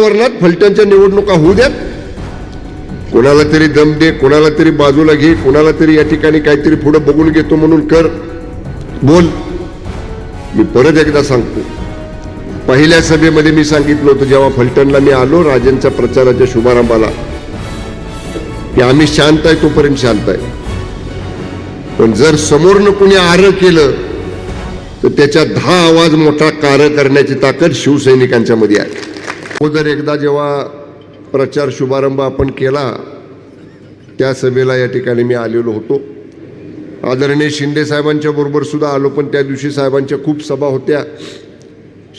वातावरणात फलटणच्या निवडणुका होऊ द्यात, कोणाला तरी दम दे, कोणाला तरी बाजूला घे, कोणाला तरी या ठिकाणी काहीतरी पुढे बघून घेतो म्हणून कर, बोल. मी परत एकदा सांगतो, पहिल्या सभेमध्ये मी सांगितलं होतं जेव्हा फलटणला मी आलो राजेंच्या प्रचाराच्या शुभारंभाला, की आम्ही शांत आहे तोपर्यंत शांत आहे, पण जर समोरनं कुणी आरं केलं तर त्याच्या 10 आवाज मोठा कार्य करण्याची ताकद शिवसैनिकांच्या मध्ये आहे. अगोदर एकदा जेव्हा प्रचार शुभारंभ आपण केला त्या सभेला या ठिकाणी मी आलेलो होतो. आदरणीय शिंदे साहेबांच्या बरोबर सुद्धा आलो, पण त्या दिवशी साहेबांच्या खूप सभा होत्या.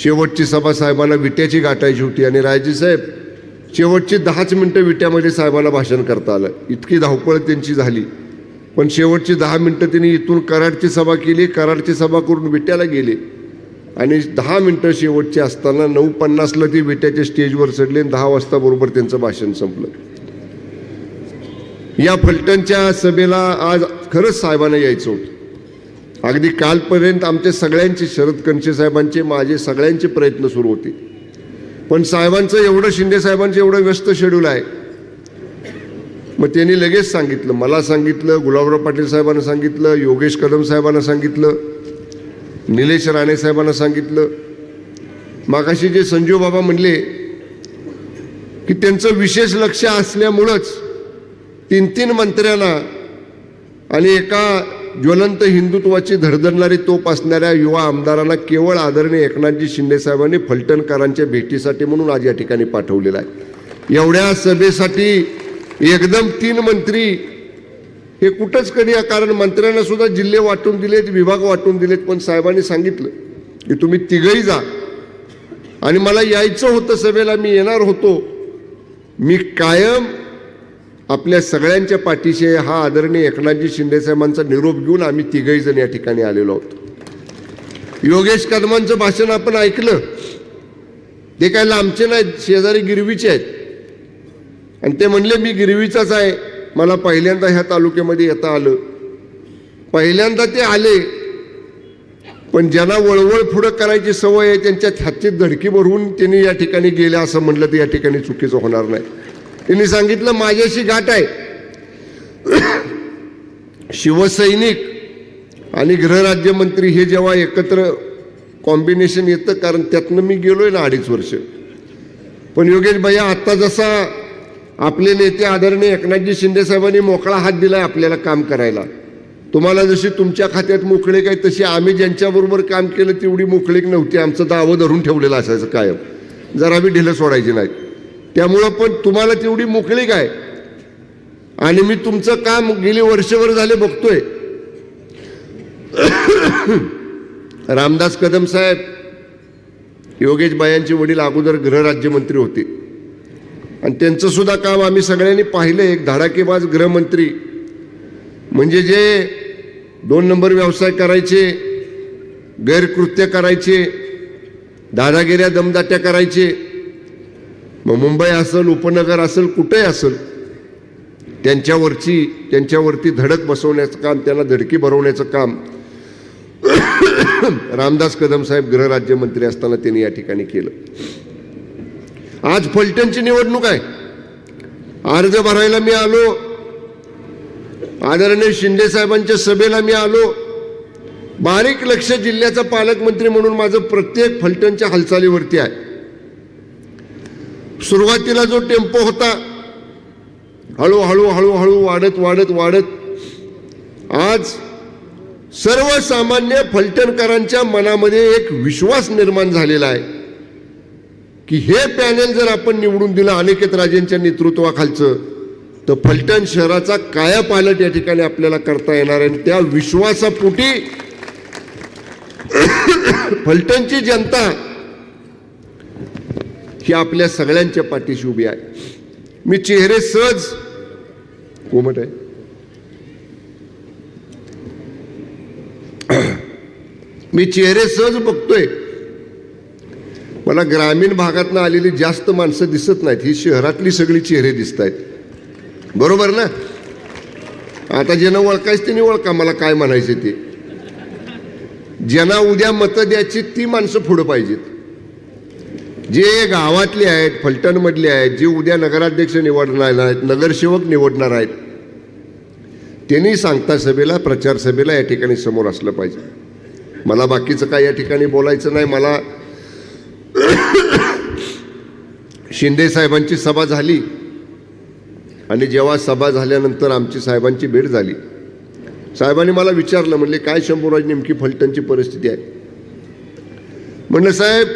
शेवटची सभा साहेबांना विट्याची गाठायची होती आणि रायजी साहेब शेवटची 10च मिनिटं विट्यामध्ये साहेबांना भाषण करता आलं. इतकी धावपळ त्यांची झाली, पण शेवटची 10 मिनिटं त्यांनी इथून कराडची सभा केली, कराडची सभा करून विट्याला गेले आणि 10 मिनिटं शेवटची असताना 9:50ला ती विट्याच्या स्टेजवर चढले आणि 10 वाजता बरोबर त्यांचं भाषण संपलं. या फलटणच्या सभेला आज खरंच साहेबांना यायचं होतं. अगदी कालपर्यंत आमचे सगळ्यांचे, शरद कणसे साहेबांचे, माझे सगळ्यांचे प्रयत्न सुरू होते, पण साहेबांचं एवढं, शिंदे साहेबांचं एवढं व्यस्त शेड्यूल आहे. मग त्यांनी लगेच सांगितलं, मला सांगितलं, गुलाबराव पाटील साहेबांना सांगितलं, योगेश कदम साहेबांना सांगितलं, निलेश राणे साहेबांना सांगितलं. मागाशी जे संजीव बाबा म्हणले की त्यांचं विशेष लक्ष असल्यामुळंच 3 मंत्र्यांना आणि एका ज्वलंत हिंदुत्वाची धडधडणारी तोप असणाऱ्या युवा आमदारांना केवळ आदरणीय एकनाथजी शिंदे साहेबांनी फलटणकरांच्या भेटीसाठी म्हणून आज या ठिकाणी पाठवलेलं आहे. एवढ्या सभेसाठी एकदम 3 मंत्री हे कुठंच कधी, कारण मंत्र्यांना सुद्धा जिल्हे वाटून दिलेत, विभाग वाटून दिलेत, पण साहेबांनी सांगितलं की तुम्ही तिघही जा. आणि मला यायचं होतं सभेला, मी येणार होतो. मी कायम आपल्या सगळ्यांच्या पाठीशी हा आदरणीय एकनाथजी शिंदे साहेबांचा निरोप घेऊन आम्ही तिघही जण या ठिकाणी आलेलो आहोत. योगेश कदमांचं भाषण आपण ऐकलं, ते काय लांबचे नाहीत, शेजारी गिरवीचे आहेत, आणि ते म्हणले मी गिरवीचाच आहे, मला पहिल्यांदा ह्या तालुक्यामध्ये येता आलं. पहिल्यांदा ते आले, पण ज्यांना वळवळ पुढं करायची सवय आहे त्यांच्या छातीत धडकी भरून त्यांनी या ठिकाणी गेले असं म्हणलं तर या ठिकाणी चुकीचं होणार नाही. त्यांनी सांगितलं माझ्याशी गाठ आहे. शिवसैनिक आणि गृहराज्यमंत्री हे जेव्हा एकत्र कॉम्बिनेशन येतं, कारण त्यातनं मी गेलोय ना 2.5 वर्ष, पण योगेश भैया आत्ता जसा आपले नेते आदरणीय एकनाथजी शिंदे साहेबांनी मोकळा हात दिलाय आपल्याला काम करायला, तुम्हाला जशी तुमच्या खात्यात मोकळीक आहे तशी आम्ही ज्यांच्याबरोबर काम केलं तेवढी मोकळीक नव्हती. आमचं दावं धरून ठेवलेलं असायचं कायम, जरा बी ढिलं सोडायची नाही. त्यामुळं पण तुम्हाला तेवढी मोकळीक आहे आणि मी तुमचं काम गेली वर्षभर झाले बघतोय. रामदास कदम साहेब, योगेश बायांचे वडील अगोदर गृहराज्यमंत्री होते आणि त्यांचं सुद्धा काम आम्ही सगळ्यांनी पाहिलं. एक धडाकेबाज गृहमंत्री, म्हणजे जे 2 नंबर व्यवसाय करायचे, गैरकृत्य करायचे, दादागिऱ्या दमदाट्या करायचे, मग मुंबई असेल, उपनगर असेल, कुठेही असेल, त्यांच्यावरती धडक बसवण्याचं काम, त्यांना धडकी भरवण्याचं काम रामदास कदम साहेब गृहराज्यमंत्री असताना त्यांनी या ठिकाणी केलं. आज फलटणची निवडणूक आहे, अर्ज भरायला मी आलो, आदरणीय शिंदे साहेबांच्या सभेला मी आलो. बारीक लक्ष जिल्ह्याचा पालकमंत्री म्हणून माझं प्रत्येक फलटणच्या हालचालीवरती आहे. सुरुवातीला जो टेम्पो होता, हळूहळू हळूहळू वाढत वाढत वाढत आज सर्वसामान्य फलटणकरांच्या मनामध्ये एक विश्वास निर्माण झालेला आहे की हे पॅनेल जर आपण निवडून दिलं अनिकेत राजेंच्या नेतृत्वाखालचं, तर फलटण शहराचा कायापालट या ठिकाणी आपल्याला करता येणार आहे. त्या विश्वासापोटी फलटणची जनता ही आपल्या सगळ्यांच्या पाठीशी उभी आहे. मी चेहरे सहज कोमट आहे, मी चेहरे सहज बघतोय. मला ग्रामीण भागातनं आलेली जास्त माणसं दिसत नाहीत, ही शहरातली सगळी चेहरे दिसत आहेत, बरोबर ना? आता ज्यांना ओळखायचं त्यांनी ओळखा, मला काय म्हणायचे ते. ज्यांना उद्या मतं द्यायची ती माणसं पुढं पाहिजेत. जे गावातले आहेत, फलटणमधले आहेत, जे उद्या नगराध्यक्ष निवडणार आहेत, नगरसेवक निवडणार आहेत, त्यांनी सांगता सभेला, प्रचार सभेला या ठिकाणी समोर असलं पाहिजे. मला बाकीचं काय या ठिकाणी बोलायचं नाही. मला शिंदे साहेबांची सभा झाली आणि जेव्हा सभा झाल्यानंतर आमची साहेबांची भेट झाली, साहेबांनी मला विचारलं, म्हणले काय शंभूराज नेमकी फलटणची परिस्थिती आहे? म्हणलं साहेब,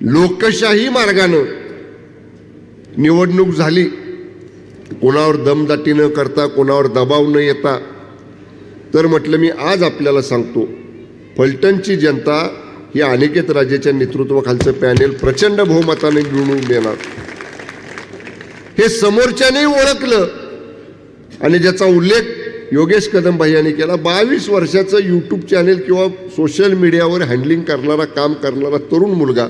लोकशाही मार्गानं निवडणूक झाली, कोणावर दमदाटी न करता, कोणावर दबाव न येता. तर म्हटलं मी आज आपल्याला सांगतो, फलटणची जनता ही अनिकेत राजेच्या नेतृत्वाखालचं पॅनेल प्रचंड बहुमताने निवडून देणार. हे समोरच्याने ओळखलं आणि ज्याचा उल्लेख योगेश कदम भाईयांनी केला. 22 वर्षाचं यूट्यूब चॅनेल किंवा सोशल मीडियावर हँडलिंग करणारा, काम करणारा तरुण मुलगा,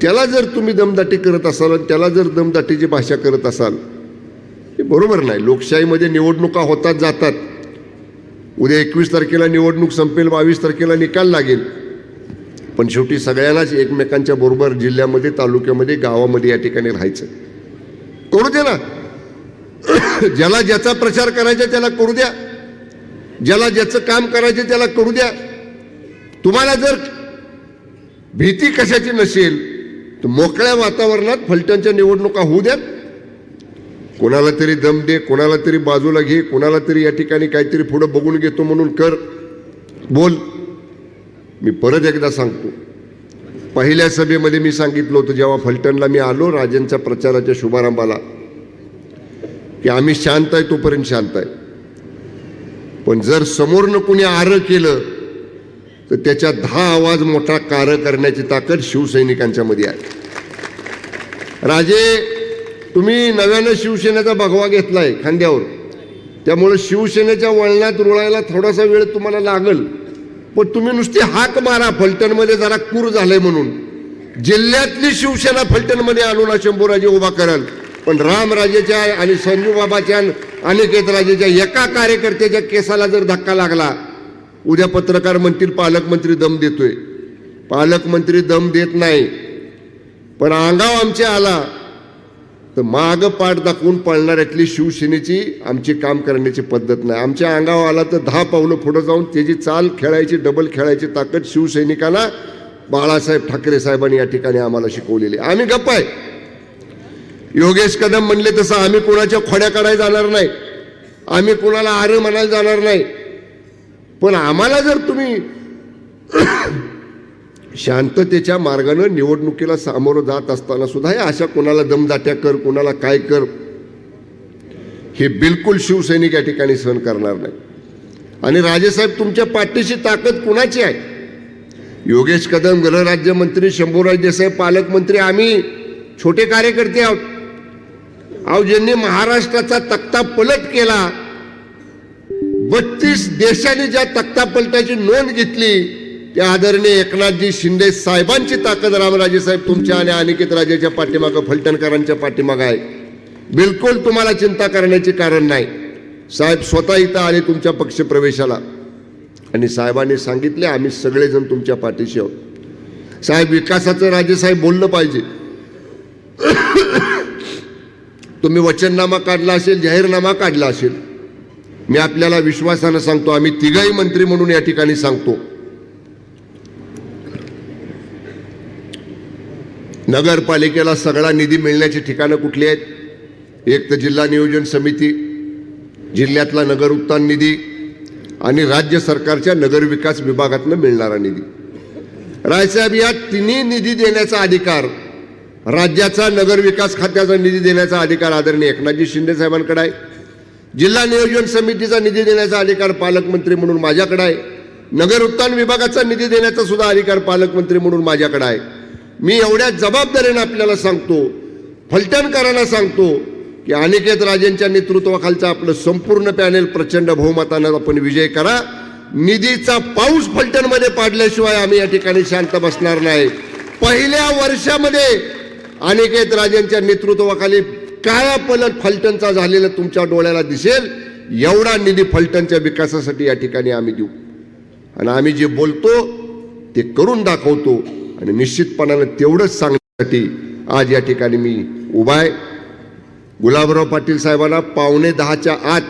त्याला जर तुम्ही दमदाटी करत असाल, त्याला जर दमदाटीची भाषा करत असाल, हे बरोबर नाही. लोकशाहीमध्ये निवडणुका होतात जातात. उद्या 21 तारखेला निवडणूक संपेल, 22 तारखेला निकाल लागेल, पण शेवटी सगळ्यांनाच एकमेकांच्या बरोबर जिल्ह्यामध्ये, तालुक्यामध्ये, गावामध्ये या ठिकाणी राहायचं. करू दे ना, ज्याला ज्याचा प्रचार करायचा त्याला करू द्या, ज्याला ज्याचं काम करायचं त्याला करू द्या. तुम्हाला जर भीती कशाची नसेल तर मोकळ्या वातावरणात फलटणच्या निवडणुका होऊ द्या. कोणाला तरी दम दे, कोणाला तरी बाजूला घे, कोणाला तरी या ठिकाणी काहीतरी पुढं बघून घेतो म्हणून कर, बोल. मी परत एकदा सांगतो, पहिल्या सभेमध्ये मी सांगितलं होतं जेव्हा फलटणला मी आलो राजेंच्या प्रचाराच्या शुभारंभाला, की आम्ही शांत आहे तोपर्यंत शांत आहे, पण जर समोरनं कुणी आरं केलं तर त्याच्या 10 आवाज मोठा कार करण्याची ताकद शिवसैनिकांच्या मध्ये आहे. राजे, तुम्ही नव्यानं शिवसेनेचा भगवा घेतलाय खांद्यावर, त्यामुळे शिवसेनेच्या वळणात रुळायला थोडासा वेळ तुम्हाला लागल, पण तुम्ही नुसती हाक मारा फलटणमध्ये जरा कूर झालंय म्हणून. जिल्ह्यातली शिवसेना फलटणमध्ये आणून शंभूराजे उभा कराल, पण रामराजेच्या आणि संजू बाबाच्या, अनिकेत राजेच्या एका कार्यकर्त्याच्या केसाला जर धक्का लागला, उद्या पत्रकार म्हणतील पालकमंत्री दम देतोय. पालकमंत्री दम देत नाही, पण अंगाव आमच्या आला तर माग पाठ दाखवून पळणाऱ्यातली शिवसेनेची आमची काम करण्याची पद्धत नाही. आमच्या अंगावर आला तर 10 पावलं पुढे जाऊन त्याची चाल खेळायची, डबल खेळायची ताकद शिवसैनिकांना बाळासाहेब ठाकरे साहेबांनी या ठिकाणी आम्हाला शिकवलेली. आम्ही गप्प आहे. योगेश कदम म्हणले तसं आम्ही कोणाच्या खोड्या काढायला जाणार नाही, आम्ही कोणाला आरं म्हणायला जाणार नाही, पण आम्हाला जर तुम्ही शांततेच्या मार्गानं निवडणुकीला सामोरं जात असताना सुद्धा अशा कोणाला दमदाट्या कर, कोणाला काय कर, हे बिलकुल शिवसैनिक या ठिकाणी सहन करणार नाही. आणि राजेसाहेब, तुमच्या पाठीशी ताकद कुणाची आहे? योगेश कदम गृहराज्यमंत्री, शंभूराज देसाई पालकमंत्री, आम्ही छोटे कार्यकर्ते आहोत. अहो, ज्यांनी महाराष्ट्राचा तक्ता पलट केला, 32 देशांनी ज्या तक्ता पलटाची नोंद घेतली, त्या आदरणीय एकनाथजी शिंदे साहेबांची ताकद रामराजे साहेब तुमच्या आणि अनिकेत राजेच्या पाठीमागं, फलटणकरांच्या पाठीमागं आहे. बिलकुल तुम्हाला चिंता करण्याचे कारण नाही. साहेब स्वतः इथं आले तुमच्या पक्षप्रवेशाला आणि साहेबांनी सांगितले आम्ही सगळेजण तुमच्या पाठीशी आहोत. साहेब, विकासाचं राजेसाहेब बोललं पाहिजे. तुम्ही वचननामा काढला असेल, जाहीरनामा काढला असेल, मी आपल्याला विश्वासानं सांगतो, आम्ही तिघही मंत्री म्हणून या ठिकाणी सांगतो, नगरपालिकेला सगळा निधी मिळण्याची ठिकाणं कुठली आहेत? एक तर जिल्हा नियोजन समिती, जिल्ह्यातला नगर उत्थान निधी आणि राज्य सरकारच्या नगर विकास विभागातनं मिळणारा निधी. रायसाहेब, या तिन्ही निधी देण्याचा अधिकार, राज्याचा नगर विकास खात्याचा निधी देण्याचा अधिकार आदरणीय एकनाथजी शिंदे साहेबांकडे आहे. जिल्हा नियोजन समितीचा निधी देण्याचा अधिकार पालकमंत्री म्हणून माझ्याकडे आहे. नगर उत्थान विभागाचा निधी देण्याचा सुद्धा अधिकार पालकमंत्री म्हणून माझ्याकडे आहे. मी एवढ्या जबाबदारीने आपल्याला सांगतो, फलटणकरांना सांगतो की अनिकेत राजेंच्या नेतृत्वाखालचं आपलं संपूर्ण पॅनेल प्रचंड बहुमतानं आपण विजय करा. निधीचा पाऊस फलटणमध्ये पाडल्याशिवाय आम्ही या ठिकाणी शांत बसणार नाही. पहिल्या वर्षामध्ये अनिकेत राजेंच्या नेतृत्वाखाली काळा पलट फलटणचा झालेला तुमच्या डोळ्याला दिसेल. एवढा निधी फलटणच्या विकासासाठी या ठिकाणी आम्ही देऊ आणि आम्ही जे बोलतो ते करून दाखवतो आणि निश्चितपणाने तेवढंच सांगण्यासाठी आज या ठिकाणी मी उभा आहे. गुलाबराव पाटील साहेबांना 9:45 आत